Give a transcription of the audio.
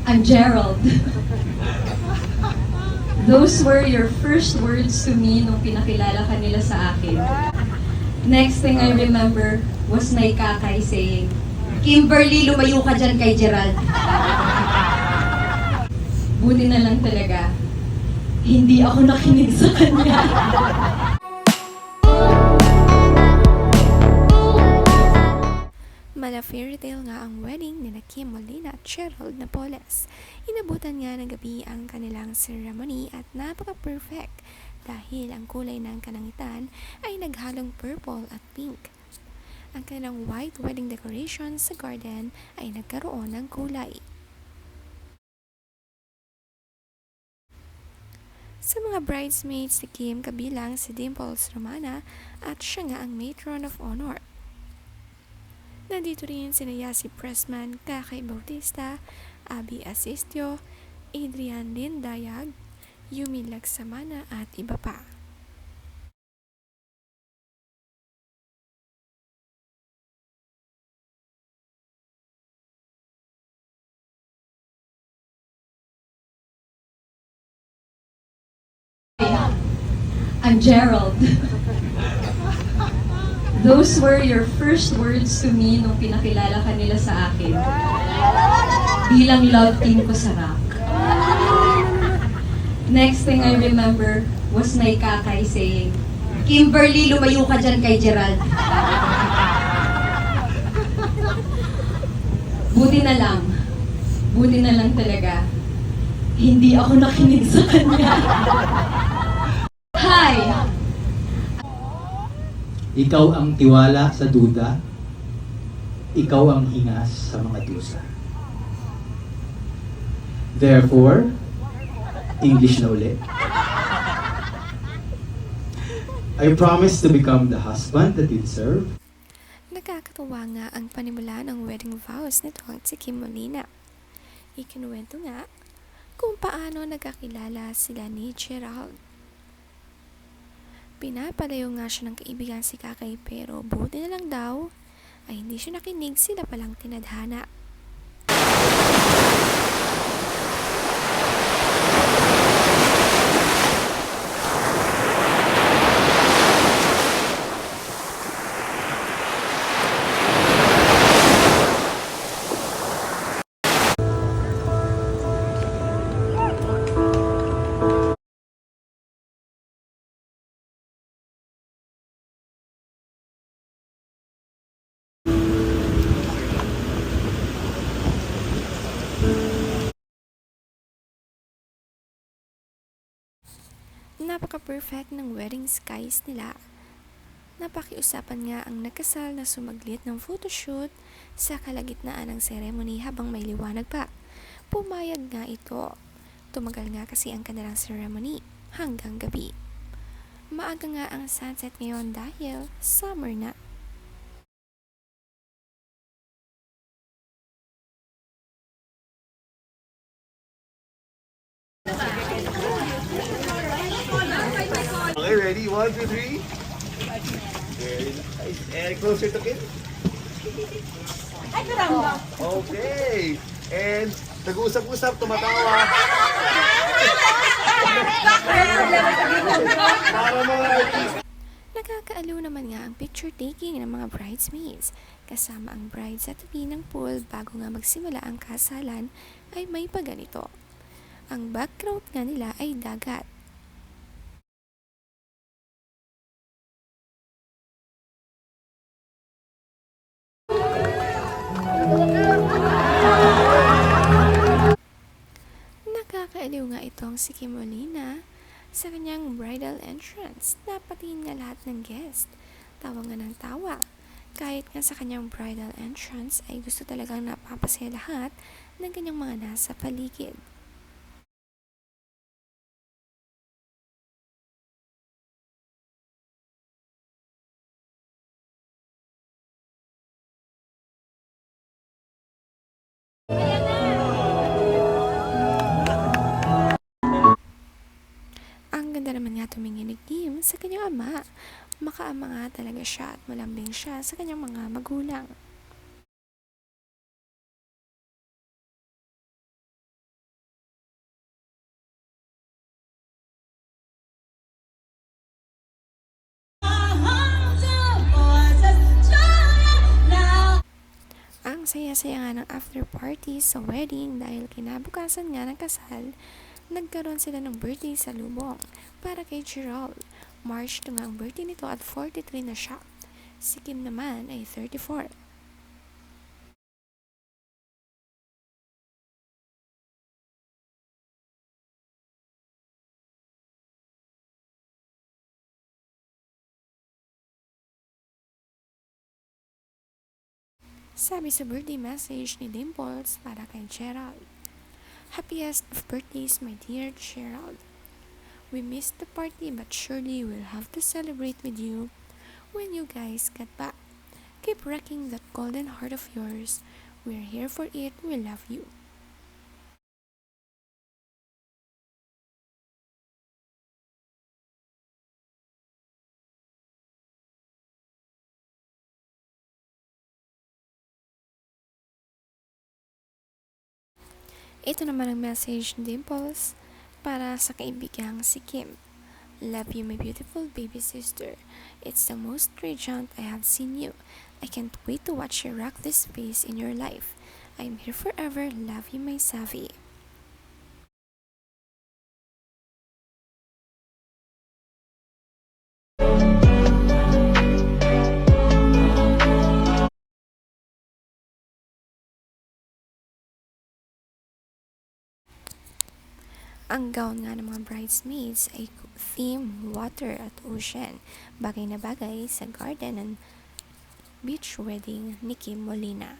I'm Gerald. Those were your first words to me nung pinakilala ka nila sa akin. Next thing I remember was my kakay saying, Kimberly, lumayo ka dyan kay Gerald. Buti na lang talaga, hindi ako nakinig sa kanya. Mala fairytale nga ang wedding ni Kim Molina at Gerald Napoles. Inabutan nga ng gabi ang kanilang ceremony at napaka-perfect dahil ang kulay ng kalangitan ay naghalong purple at pink. Ang kanilang white wedding decoration sa garden ay nagkaroon ng kulay. Sa mga bridesmaids si Kim kabilang si Dimples Romana at siya nga ang matron of honor. Nandito rin sina Yasi Pressman, Kakay Bautista, Abby Asistio, Adrian Lindayag, Yumi Lagsamana at iba pa. I'm Gerald. Those were your first words to me nung pinakilala ka nila sa akin. Bilang love team ko sa rock. Next thing I remember was my kakay saying, Kimberly, lumayo ka dyan kay Gerald. Buti na lang talaga, hindi ako nakinig sa kanya. Hi! Ikaw ang tiwala sa duda, ikaw ang hingas sa mga dusa. Therefore, English na ulit. I promise to become the husband that you deserve. Nakakatuwa nga ang panimula ng wedding vows nito si Kim Molina. Ikinuwento nga kung paano nagkakilala sila ni Gerald. Pinapalayo nga siya ng kaibigan si Kakay pero buti na lang daw ay hindi siya nakinig, sila palang tinadhana. Napaka-perfect ng wedding skies nila. Napakiusapan nga ang nagkasal na sumaglit ng photoshoot sa kalagitnaan ng ceremony habang may liwanag pa. Pumayag nga ito. Tumagal nga kasi ang kanilang ceremony hanggang gabi. Maaga nga ang sunset ngayon dahil summer na. Okay, ready? 1, 2, 3. Very nice. And closer to Kim. Okay. And nag-uusap-usap, tumatawa. Para mga artist. Nakakaaliw naman nga ang picture taking ng mga bridesmaids. Kasama ang bride sa tabi ng pool bago nga magsimula ang kasalan ay may paganito. Ang background nga nila ay dagat. Nakakaaliw nga itong si Kim Molina sa kanyang bridal entrance. Napatingin nga lahat ng guest. Tawa nga ng tawa. Kahit nga sa kanyang bridal entrance ay gusto talagang napapasaya lahat ng kanyang mga nasa paligid. Ang ganda naman nga tumingin ni Kim sa kanyang ama. Makaama nga talaga siya at malambing siya sa kanyang mga magulang. Ang saya-saya nga ng after party sa wedding dahil kinabukasan nga ng kasal, nagkaroon sila ng birthday sa lubong para kay Gerald. March 2 nga ang birthday nito at 43 na siya. Si Kim naman ay 34. Sabi sa birthday message ni Dimples para kay Gerald, "Happiest of birthdays, my dear Gerald. We missed the party but surely we'll have to celebrate with you when you guys get back. Keep rocking that golden heart of yours. We're here for it. We love you." Ito naman ang message ni Dimples para sa kaibigang si Kim. "Love you, my beautiful baby sister. It's the most radiant I have seen you. I can't wait to watch you rock this phase in your life. I'm here forever. Love you, my Savi." Ang gown nga ng mga bridesmaids ay theme water at ocean. Bagay na bagay sa garden and beach wedding ni Kim Molina.